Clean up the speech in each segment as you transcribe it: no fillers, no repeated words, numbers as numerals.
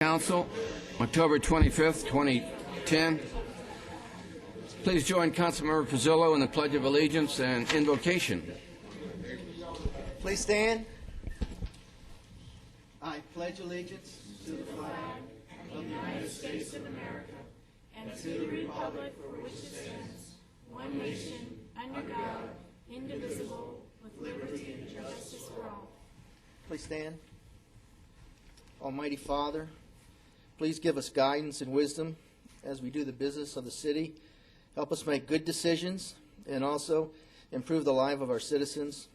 Council, October 25th, 2010. Please join Councilmember Pizzillo in the Pledge of Allegiance and invocation. Please stand. I pledge allegiance to the flag of the United States of America and to the republic for which it stands, one nation, under God, indivisible, with liberty and justice for all. Please stand. Almighty Father, please give us guidance and wisdom as we do the business of the city. Help us make good decisions and also improve the life of our citizens.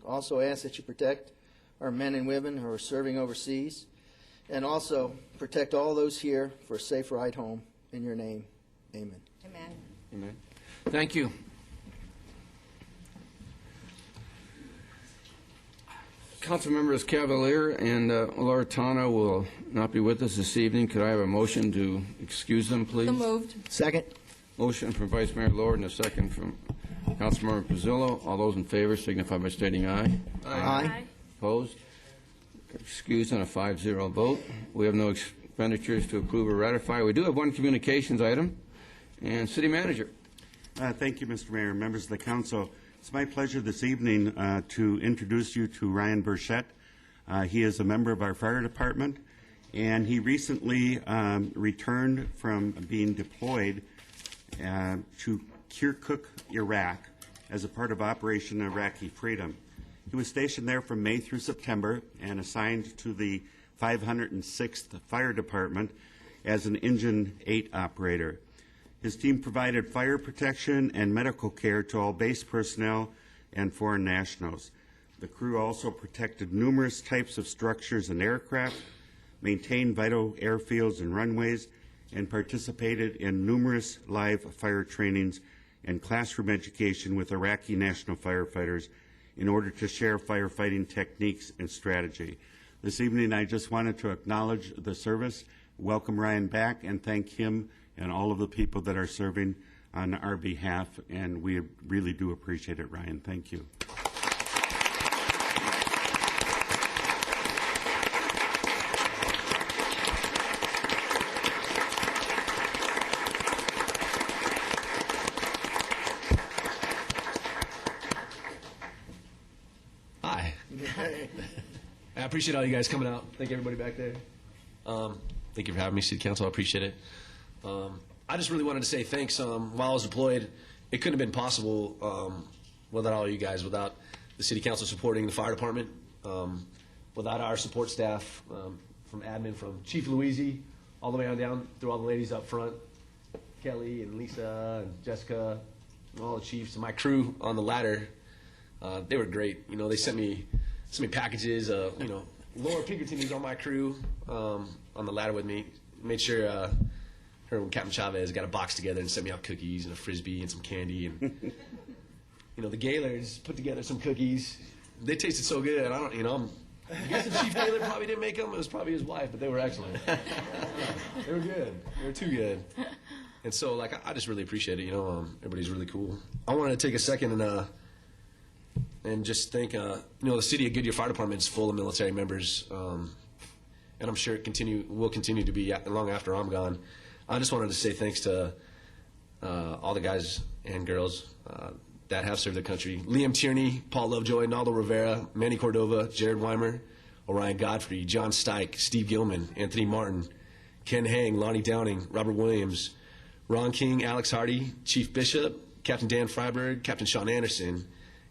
Also ask that you protect our men and women who are serving overseas, and also protect all those here for a safe ride home. In your name, amen. Amen. Amen. Thank you. Council members Cavalier and Loretano will not be with us this evening. Could I have a motion to excuse them, please? So moved. Second. Motion from Vice Mayor Lord and a second from Councilmember Pizzillo. All those in favor signify by stating aye. Aye. Opposed? Excused on a 5-0 vote. We have no expenditures to approve or ratify. We do have one communications item. And City Manager. Thank you, Mr. Mayor, members of the council. It's my pleasure this evening to introduce you to Ryan Burchett. He is a member of our fire department, and he recently returned from being deployed to Kirkuk, Iraq, as a part of Operation Iraqi Freedom. He was stationed there from May through September and assigned to the 506th Fire Department as an Engine 8 operator. His team provided fire protection and medical care to all base personnel and foreign nationals. The crew also protected numerous types of structures and aircraft, maintained vital airfields and runways, and participated in numerous live fire trainings and classroom education with Iraqi national firefighters in order to share firefighting techniques and strategy. This evening, I just wanted to acknowledge the service, welcome Ryan back, and thank him and all of the people that are serving on our behalf, and we really do appreciate it, Ryan. Thank you. Hi. I appreciate all you guys coming out. Thank everybody back there. Thank you for having me, City Council. I appreciate it. I just really wanted to say thanks. While I was deployed, it couldn't have been possible without all you guys, without the City Council supporting the fire department, without our support staff, from admin, from Chief Louisi, all the way on down through all the ladies up front, Kelly and Lisa and Jessica, and all the chiefs, and my crew on the ladder. They were great. You know, they sent me packages. You know, Laura Pinkerton, who's on my crew, on the ladder with me, made sure her and Captain Chavez got a box together and sent me out cookies and a Frisbee and some candy. And you know, the Gaylords put together some cookies. They tasted so good. I don't, you know, I guess the Chief Gaylord probably didn't make them. It was probably his wife, but they were excellent. They were good. They were too good. And so, like, I just really appreciate it. You know, everybody's really cool. I wanted to take a second and just think, you know, the city of Goodyear Fire Department is full of military members, and I'm sure it will continue to be long after I'm gone. I just wanted to say thanks to all the guys and girls that have served their country. Liam Tierney, Paul Lovejoy, Naldo Rivera, Manny Cordova, Jared Weimer, Orion Godfrey, John Stike, Steve Gilman, Anthony Martin, Ken Hang, Lonnie Downing, Robert Williams, Ron King, Alex Hardy, Chief Bishop, Captain Dan Freiberg, Captain Sean Anderson,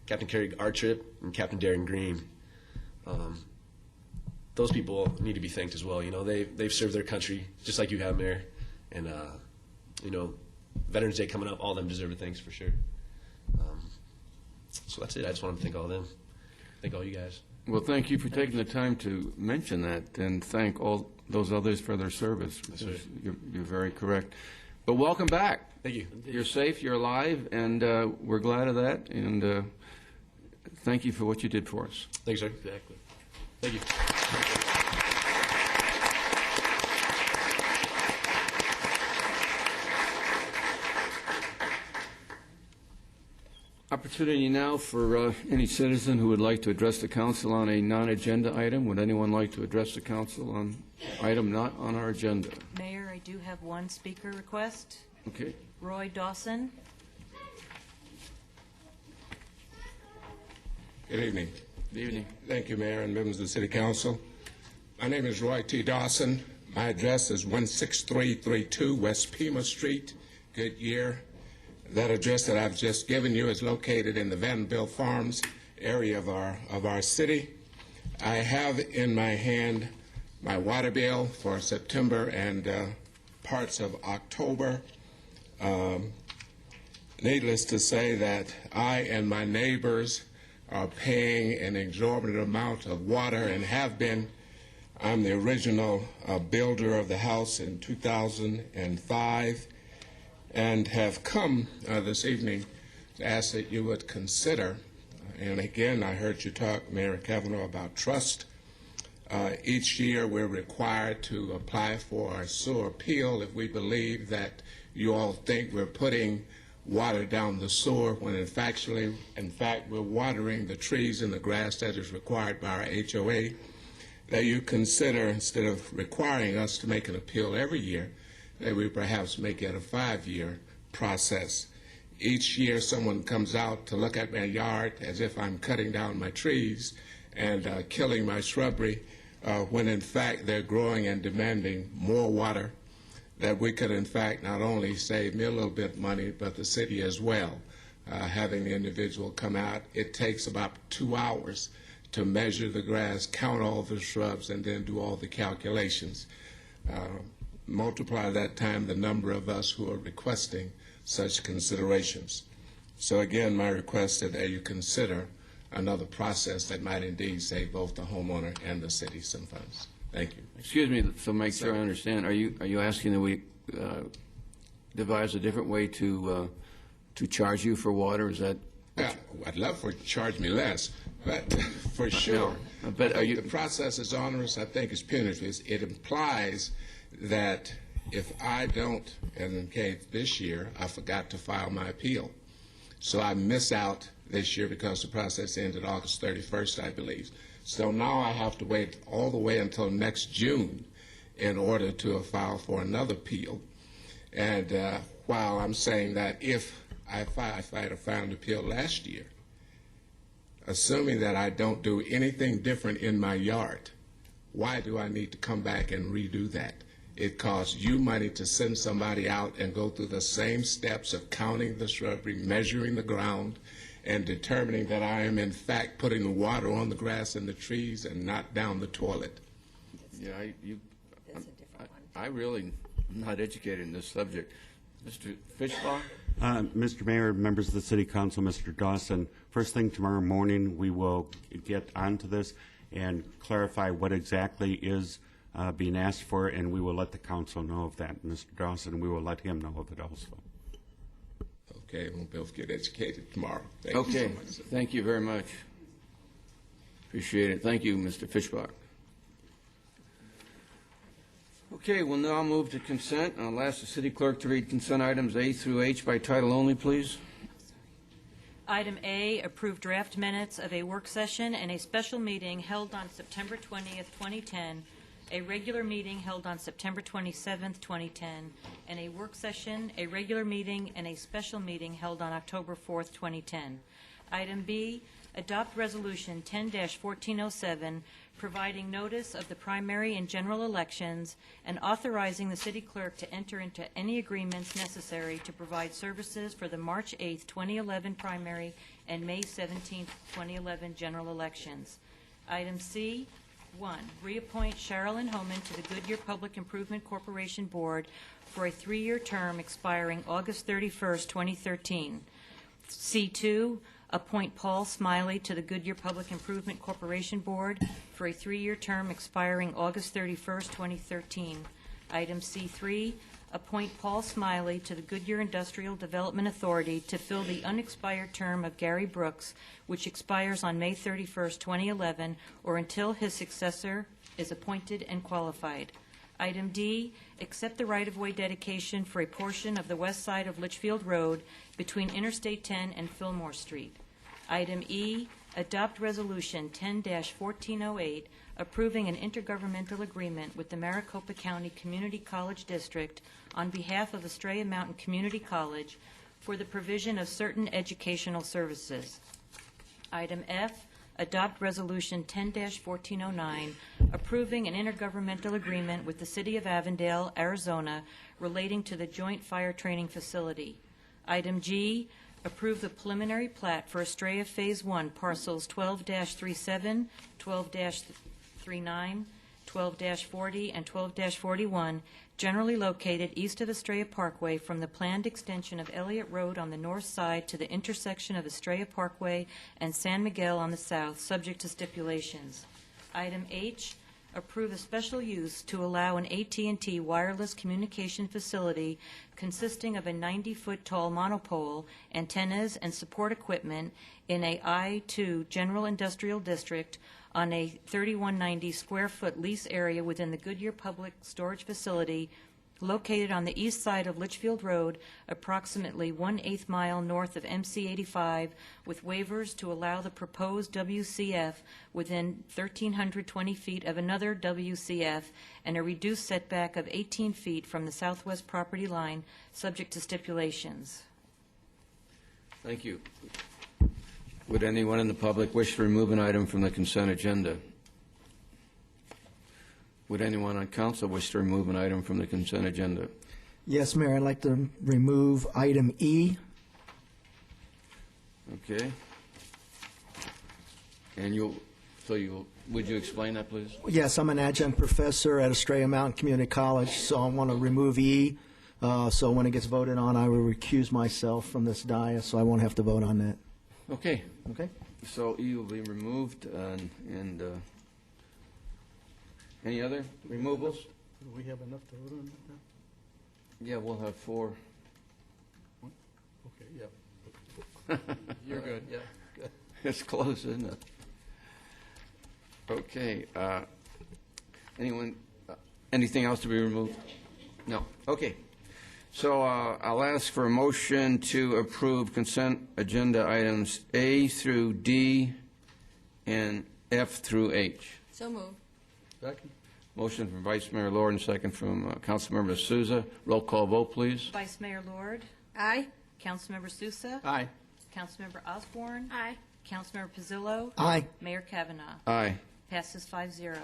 Captain Kerry Artrip, and Captain Darren Green. Those people need to be thanked as well. You know, they've served their country just like you have, Mayor. And, you know, Veterans Day coming up, all of them deserve thanks for sure. So that's it. I just wanted to thank all of them. Thank all you guys. Well, thank you for taking the time to mention that, and thank all those others for their service. That's right. You're very correct. But welcome back. Thank you. You're safe, you're alive, and we're glad of that. And thank you for what you did for us. Thanks, sir. Exactly. Thank you. Opportunity now for any citizen who would like to address the council on a non-agenda item. Would anyone like to address the council on item not on our agenda. Mayor, I do have one speaker request. Okay. Roy Dawson. Good evening. Good evening. Thank you, Mayor and members of the City Council. My name is Roy T. Dawson. My address is 16332 West Pima Street, Goodyear. That address that I've just given you is located in the Vanderbilt Farms area of our city. I have in my hand my water bill for September and parts of October. Needless to say that I and my neighbors are paying an exorbitant amount of water and have been. I'm the original builder of the house in 2005 and have come this evening to ask that you would consider, and again, I heard you talk, Mayor Kavanaugh, about trust. Each year we're required to apply for a sewer appeal if we believe that you all think we're putting water down the sewer when in fact we're watering the trees and the grass that is required by our HOA, that you consider, instead of requiring us to make an appeal every year, that we perhaps make it a 5-year process. Each year someone comes out to look at my yard as if I'm cutting down my trees and killing my shrubbery, when in fact they're growing and demanding more water, that we could in fact not only save me a little bit of money, but the city as well. Having the individual come out, it takes about 2 hours to measure the grass, count all the shrubs, and then do all the calculations. Multiply that time the number of us who are requesting such considerations. So again, my request is that you consider another process that might indeed save both the homeowner and the city some funds. Thank you. Excuse me, so make sure I understand. Are you asking that we devise a different way to charge you for water? Is that? Yeah, I'd love for you to charge me less, but for sure. No, but are you? The process is onerous. I think it's punitive. It implies that if I don't, and in case this year, I forgot to file my appeal. So I miss out this year because the process ended August 31st, I believe. So now I have to wait all the way until next June in order to file for another appeal. And while I'm saying that if I had a filed appeal last year, assuming that I don't do anything different in my yard, why do I need to come back and redo that? It costs you money to send somebody out and go through the same steps of counting the shrubbery, measuring the ground, and determining that I am in fact putting the water on the grass and the trees and not down the toilet. Yeah, I really am not educated in this subject. Mr. Fischbach? Mr. Mayor, members of the City Council, Mr. Dawson, first thing tomorrow morning we will get onto this and clarify what exactly is being asked for, and we will let the council know of that, Mr. Dawson. We will let him know of it also. Okay, we'll both get educated tomorrow. Thank you Okay, so much, sir. thank you very much. Appreciate it. Thank you, Mr. Fischbach. Okay, we'll now move to consent. I'll ask the city clerk to read consent items A through H by title only, please. Item A, approve draft minutes of a work session and a special meeting held on September 20th, 2010, a regular meeting held on September 27th, 2010, and a work session, a regular meeting, and a special meeting held on October 4th, 2010. Item B, adopt Resolution 10-1407, providing notice of the primary and general elections and authorizing the city clerk to enter into any agreements necessary to provide services for the March 8th, 2011 primary and May 17th, 2011 general elections. Item C, 1, reappoint Sherilyn Homan to the Goodyear Public Improvement Corporation Board for a 3-year term expiring August 31st, 2013. C2, appoint Paul Smiley to the Goodyear Public Improvement Corporation Board for a 3-year term expiring August 31st, 2013. Item C3, appoint Paul Smiley to the Goodyear Industrial Development Authority to fill the unexpired term of Gary Brooks, which expires on May 31st, 2011, or until his successor is appointed and qualified. Item D, accept the right-of-way dedication for a portion of the west side of Litchfield Road between Interstate 10 and Fillmore Street. Item E, adopt Resolution 10-1408, approving an intergovernmental agreement with the Maricopa County Community College District on behalf of Estrella Mountain Community College for the provision of certain educational services. Item F, adopt Resolution 10-1409, approving an intergovernmental agreement with the City of Avondale, Arizona, relating to the Joint Fire Training Facility. Item G, approve the preliminary plat for Estrella Phase 1, parcels 12-37, 12-39, 12-40, and 12-41, generally located east of Estrella Parkway from the planned extension of Elliott Road on the north side to the intersection of Estrella Parkway and San Miguel on the south, subject to stipulations. Item H, approve a special use to allow an AT&T wireless communication facility consisting of a 90-foot tall monopole, antennas, and support equipment in a I-2 General Industrial District on a 3190 square foot lease area within the Goodyear Public Storage Facility located on the east side of Litchfield Road, approximately 1/8 mile north of MC 85, with waivers to allow the proposed WCF within 1,320 feet of another WCF and a reduced setback of 18 feet from the southwest property line, subject to stipulations. Thank you. Would anyone in the public wish to remove an item from the consent agenda? Would anyone on council wish to remove an item from the consent agenda? Yes, Mayor, I'd like to remove item E. Okay. And would you explain that, please? Yes, I'm an adjunct professor at Estrella Mountain Community College, so I want to remove E. So when it gets voted on, I will recuse myself from this dais, so I won't have to vote on that. Okay. Okay? So E will be removed, and any other removals? Do we have enough to vote on that now? Yeah, we'll have 4. Okay, yeah. You're good, yeah, good. It's close, isn't it? Okay. Anything else to be removed? No. Okay. So I'll ask for a motion to approve consent agenda items A through D and F through H. So moved. Second? Motion from Vice Mayor Lord and second from Councilmember Souza. Roll call vote, please. Vice Mayor Lord, Aye. Councilmember Sousa, Aye. Councilmember Osborne, Aye. Councilmember Pizzillo, Aye. Mayor Kavanaugh. Aye. Passes 5-0.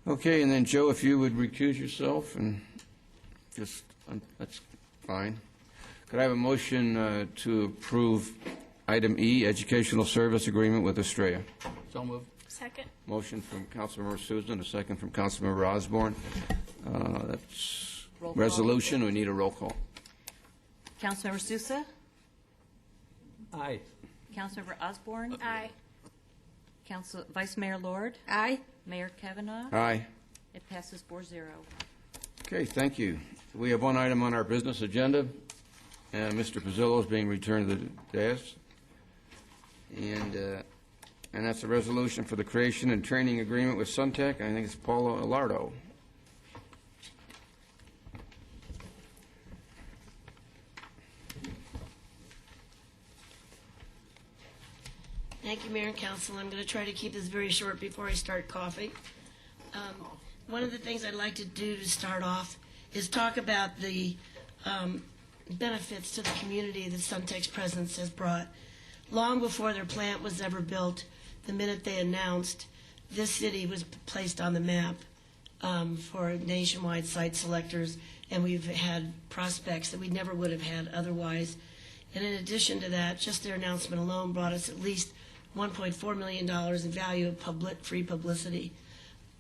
Okay, and then Joe, if you would recuse yourself and just, that's fine. Could I have a motion to approve item E, educational service agreement with Estrella? So moved. Second. Motion from Councilmember Souza and a second from Councilmember Osborne. That's Roll call. resolution. We need a roll call. Councilmember Sousa, Aye. Councilmember Osborne, Aye. Vice Mayor Lord, Aye. Mayor Kavanaugh. Aye. It passes 4-0. Okay, thank you. We have one item on our business agenda, and Mr. Pizzillo is being returned to the dais. And that's a resolution for the creation and training agreement with Suntech. I think it's Paula Alardo. Thank you, Mayor and Council. I'm going to try to keep this very short before I start coughing. One of the things I'd like to do to start off is talk about the benefits to the community that Suntech's presence has brought. Long before their plant was ever built, the minute they announced, this city was placed on the map for nationwide site selectors, and we've had prospects that we never would have had otherwise. And in addition to that, just their announcement alone brought us at least $1.4 million in value of free publicity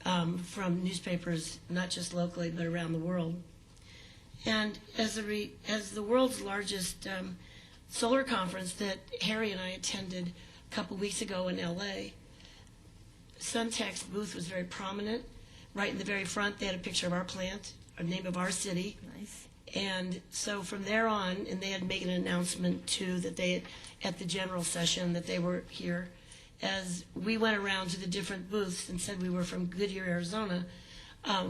from newspapers, not just locally, but around the world. And as the world's largest solar conference that Harry and I attended a couple weeks ago in L.A., Suntech's booth was very prominent. Right in the very front, they had a picture of our plant, a name of our city. Nice. And so from there on, and they had made an announcement too that they, at the general session, that they were here. As we went around to the different booths and said we were from Goodyear, Arizona,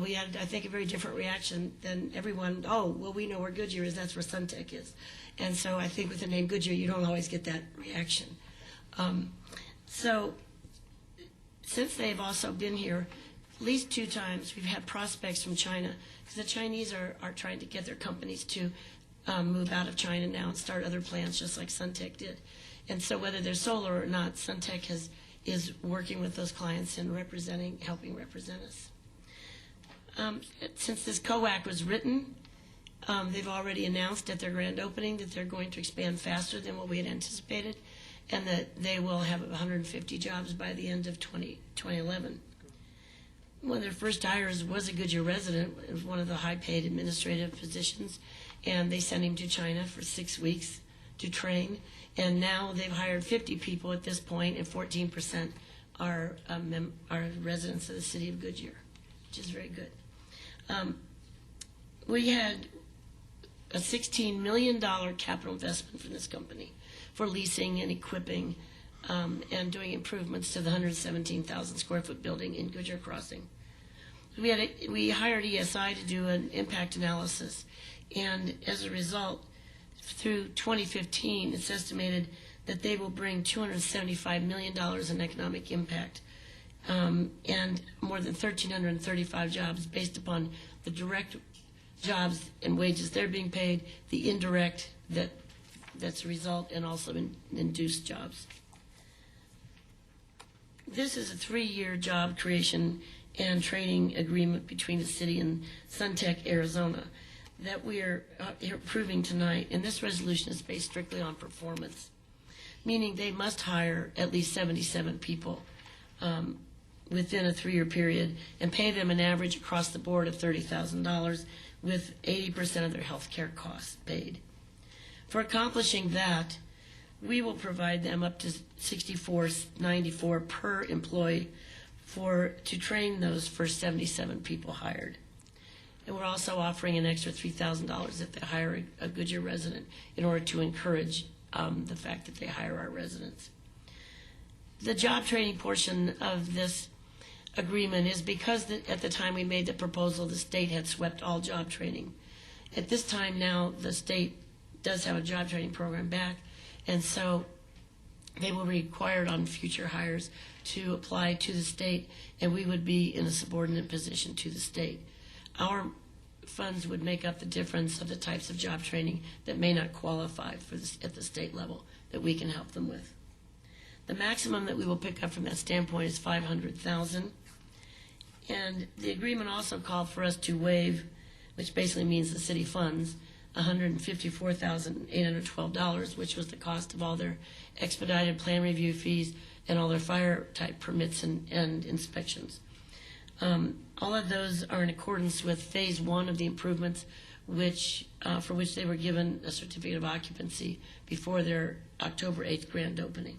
we had, I think, a very different reaction than everyone. Oh, well, we know where Goodyear is. That's where Suntech is. And so I think with the name Goodyear, you don't always get that reaction. So since they've also been here, at least 2 times, we've had prospects from China, because the Chinese are trying to get their companies to move out of China now and start other plants, just like Suntech did. And so whether they're solar or not, Suntech is working with those clients and helping represent us. Since this COAC was written, they've already announced at their grand opening that they're going to expand faster than what we had anticipated, and that they will have 150 jobs by the end of 2011. One of their first hires was a Goodyear resident. It was one of the high-paid administrative positions, and they sent him to China for 6 weeks to train. And now they've hired 50 people at this point, and 14% are residents of the city of Goodyear, which is very good. We had a $16 million capital investment from this company for leasing and equipping and doing improvements to the 117,000 square foot building in Goodyear Crossing. We hired ESI to do an impact analysis, and as a result, through 2015, it's estimated that they will bring $275 million in economic impact and more than 1,335 jobs based upon the direct jobs and wages they're being paid, the indirect that's a result, and also induced jobs. This is a 3-year job creation and training agreement between the city and Suntech Arizona that we are approving tonight, and this resolution is based strictly on performance, meaning they must hire at least 77 people within a 3-year period and pay them an average across the board of $30,000 with 80% of their health care costs paid. For accomplishing that, we will provide them up to $64.94 per employee to train those first 77 people hired. And we're also offering an extra $3,000 if they hire a Goodyear resident in order to encourage the fact that they hire our residents. The job training portion of this agreement is because at the time we made the proposal, the state had swept all job training. At this time now, the state does have a job training program back, and so they will be required on future hires to apply to the state, and we would be in a subordinate position to the state. Our funds would make up the difference of the types of job training that may not qualify for this at the state level that we can help them with. The maximum that we will pick up from that standpoint is $500,000, and the agreement also called for us to waive, which basically means the city funds, $154,812, which was the cost of all their expedited plan review fees and all their fire type permits and inspections. All of those are in accordance with phase 1 of the improvements, for which they were given a certificate of occupancy before their October 8th grand opening.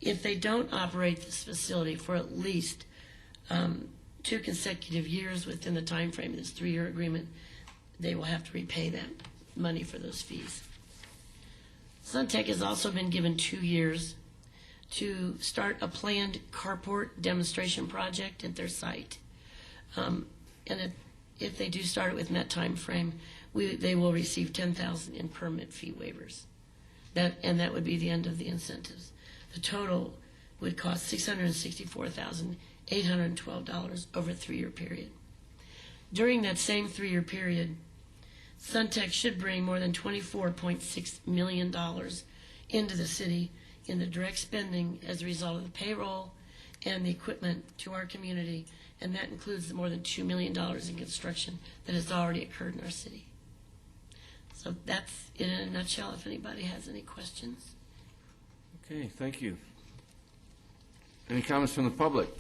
If they don't operate this facility for at least 2 consecutive years within the time frame of this 3-year agreement, they will have to repay that money for those fees. Suntech has also been given 2 years to start a planned carport demonstration project at their site. If they do start it within that time frame, they will receive $10,000 in permit fee waivers. That would be the end of the incentives. The total would cost $664,812 over a 3-year period. During that same 3-year period, Suntech should bring more than $24.6 million into the city in the direct spending as a result of the payroll and the equipment to our community, and that includes the more than $2 million in construction that has already occurred in our city. So that's it in a nutshell, if anybody has any questions. Okay, thank you. Any comments from the public?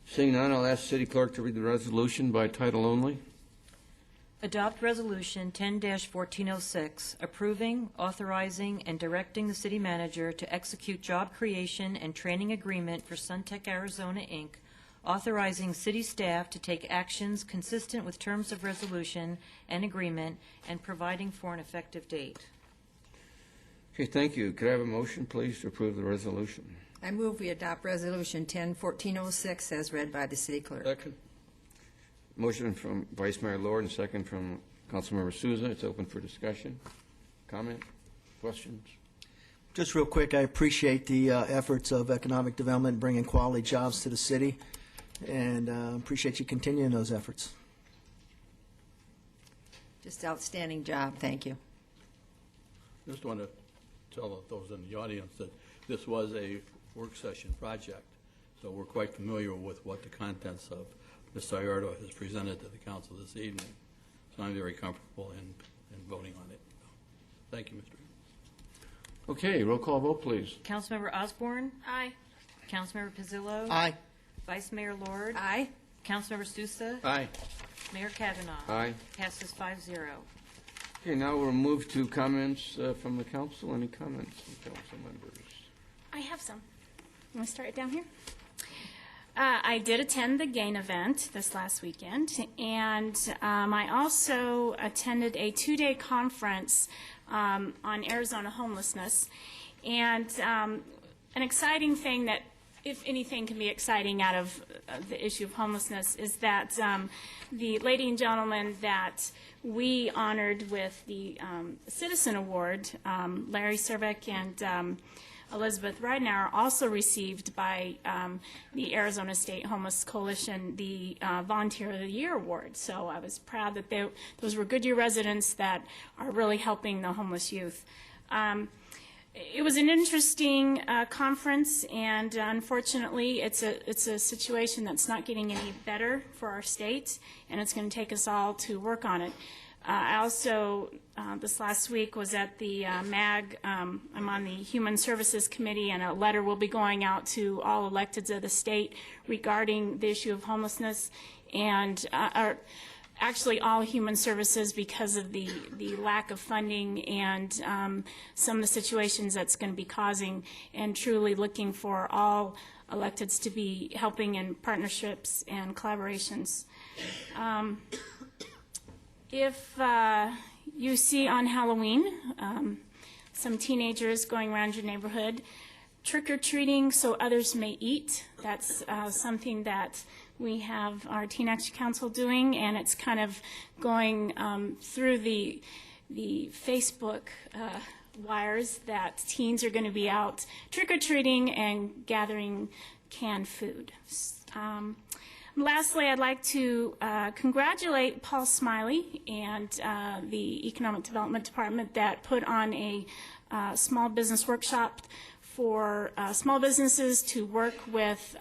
Seeing none, I'll ask City Clerk to read the resolution by title only. Adopt Resolution 10-1406, approving, authorizing, and directing the city manager to execute job creation and training agreement for Suntech Arizona, Inc., authorizing city staff to take actions consistent with terms of resolution and agreement, and providing for an effective date. Okay, thank you. Could I have a motion, please, to approve the resolution? I move we adopt Resolution 10-1406 as read by the city clerk. Second. Motion from Vice Mayor Lord and second from Councilmember Souza. It's open for discussion. Comment? Questions? Just real quick, I appreciate the efforts of economic development, bringing quality jobs to the city, and appreciate you continuing those efforts. Just outstanding job, thank you. Just want to tell those in the audience that this was a work session project, so we're quite familiar with what the contents of Ms. Iardo has presented to the council this evening. So I'm very comfortable in voting on it. Thank you, Mr. Mayor. Okay, roll call vote, please. Councilmember Osborne? Aye. Councilmember Pizzillo? Aye. Vice Mayor Lord? Aye. Councilmember Sousa? Aye. Mayor Kavanaugh? Aye. Passes 5-0. Okay, now we'll move to comments from the council. Any comments from council members? I have some. You want to start it down here? I did attend the GAIN event this last weekend, and I also attended a 2-day conference on Arizona homelessness. And an exciting thing that, if anything can be exciting out of the issue of homelessness, is that the lady and gentleman that we honored with the Citizen Award, Larry Cervik and Elizabeth Ridenour, also received by the Arizona State Homeless Coalition the Volunteer of the Year Award. So I was proud that those were Goodyear residents that are really helping the homeless youth. It was an interesting conference, and unfortunately, it's a situation that's not getting any better for our state, and it's going to take us all to work on it. I also, this last week, was at the MAG. I'm on the Human Services Committee, and a letter will be going out to all electeds of the state regarding the issue of homelessness, and actually all human services, because of the lack of funding and some of the situations that's going to be causing, and truly looking for all electeds to be helping in partnerships and collaborations. If you see on Halloween some teenagers going around your neighborhood trick-or-treating so others may eat, that's something that we have our Teen Action Council doing, and it's kind of going through the Facebook wires that teens are going to be out trick-or-treating and gathering canned food. Lastly, I'd like to congratulate Paul Smiley and the Economic Development Department that put on a small business workshop for small businesses to work with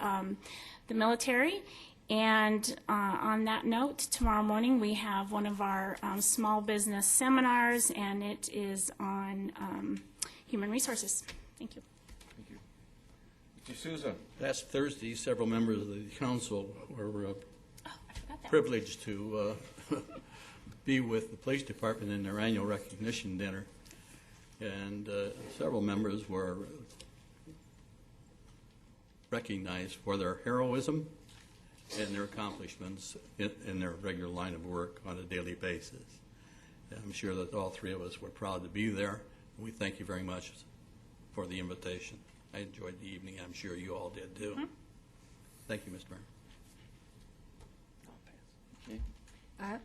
the military. And on that note, tomorrow morning we have one of our small business seminars, and it is on human resources. Thank you. Mr. Sousa. Last Thursday, several members of the council were I forgot that. privileged to be with the police department in their annual recognition dinner. And several members were recognized for their heroism and their accomplishments in their regular line of work on a daily basis. And I'm sure that all three of us were proud to be there. We thank you very much for the invitation. I enjoyed the evening. I'm sure you all did too. Mm-hmm. Thank you, Mr. Mayor.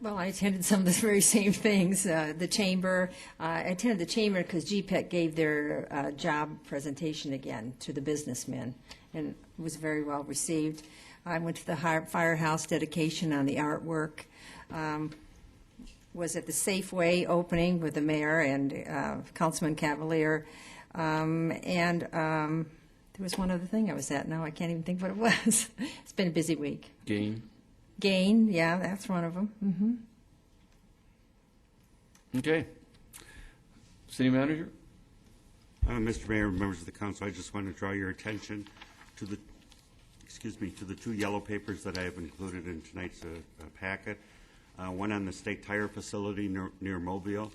Well, I attended some of the very same things. The chamber, I attended the chamber because GPEC gave their job presentation again to the businessmen, and it was very well received. I went to the firehouse dedication on the artwork. Was at the Safeway opening with the mayor and Councilman Cavalier. There was one other thing I was at. Now I can't even think what it was. It's been a busy week. GAIN, yeah, that's one of them. Mm-hmm. Okay. City Manager? Mr. Mayor, members of the council, I just want to draw your attention to the, to the two yellow papers that I have included in tonight's packet. One on the state tire facility near Mobile.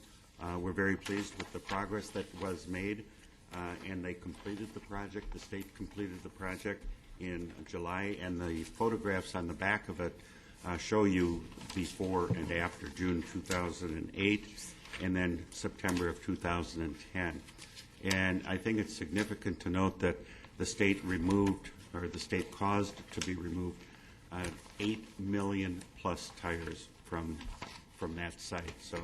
We're very pleased with the progress that was made, and they completed the project. The state completed the project in July, and the photographs on the back of it show you before and after June 2008, and then September of 2010. And I think it's significant to note that the state removed, or the state caused to be removed, 8 million plus tires from that site. So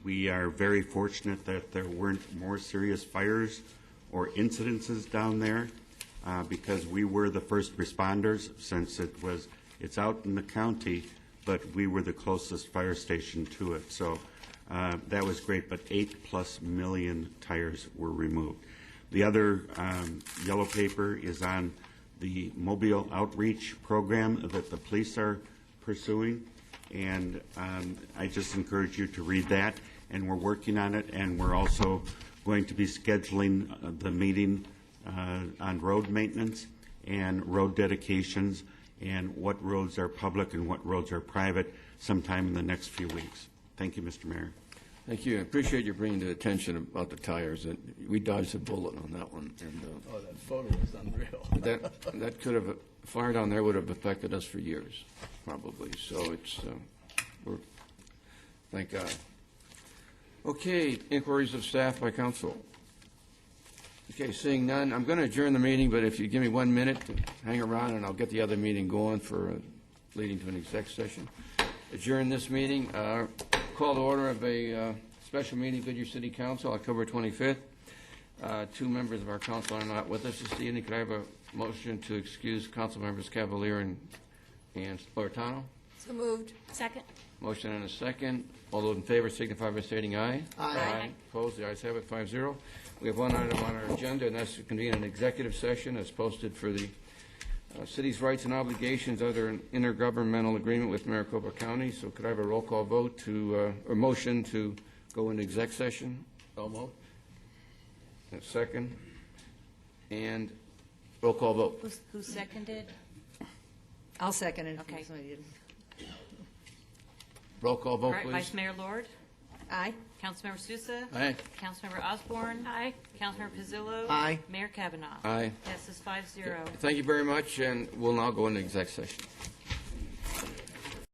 We are very fortunate that there weren't more serious fires or incidences down there because we were the first responders since it's out in the county, but we were the closest fire station to it. So that was great, but 8+ million tires were removed. The other yellow paper is on the mobile outreach program that the police are pursuing, and I just encourage you to read that, and we're working on it, and we're also going to be scheduling the meeting on road maintenance and road dedications and what roads are public and what roads are private sometime in the next few weeks. Thank you, Mr. Mayor. Thank you. I appreciate you bringing to attention about the tires. We dodged a bullet on that one. And Oh, that photo is unreal. that could have, fire down there would have affected us for years, probably. So thank God. Okay, inquiries of staff by council. Okay, seeing none, I'm going to adjourn the meeting, but if you give me 1 minute, hang around, and I'll get the other meeting going for leading to an exec session. Adjourn this meeting. Call to order of a special meeting, Goodyear City Council, October 25th. 2 members of our council are not with us this evening. Could I have a motion to excuse council members Cavalier and Spartano? So moved. Second. Motion and a second. All those in favor signify by stating aye. Aye. Opposed? The ayes have it, 5-0. We have one item on our agenda, and that's to convene an executive session as posted for the city's rights and obligations under an intergovernmental agreement with Maricopa County. So could I have a roll call vote or motion to go into exec session? So moved. A second. And roll call vote. Who seconded? I'll second it. Okay. Roll call All vote, right, please. Vice Mayor Lord, Aye. Councilmember Sousa, Aye. Councilmember Osborne. Aye. Councilmember Pizzillo. Aye. Mayor Kavanaugh. Aye. Passes 5-0. Thank you very much, and we'll now go into exec session.